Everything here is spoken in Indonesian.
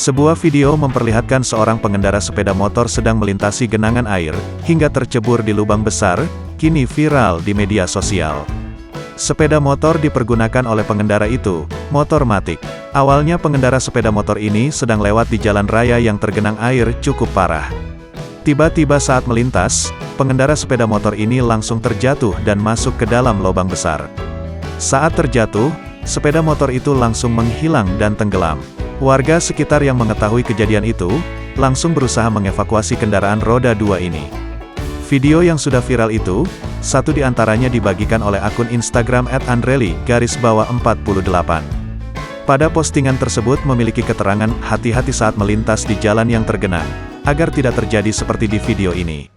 Sebuah video memperlihatkan seorang pengendara sepeda motor sedang melintasi genangan air, hingga tercebur di lubang besar, kini viral di media sosial. Sepeda motor dipergunakan oleh pengendara itu, motor matic. Awalnya pengendara sepeda motor ini sedang lewat di jalan raya yang tergenang air cukup parah. Tiba-tiba saat melintas, pengendara sepeda motor ini langsung terjatuh dan masuk ke dalam lubang besar. Saat terjatuh, sepeda motor itu langsung menghilang dan tenggelam. Warga sekitar yang mengetahui kejadian itu, langsung berusaha mengevakuasi kendaraan roda 2 ini. Video yang sudah viral itu, satu di antaranya dibagikan oleh akun Instagram @andreli_48. Pada postingan tersebut memiliki keterangan hati-hati saat melintas di jalan yang tergenang, agar tidak terjadi seperti di video ini.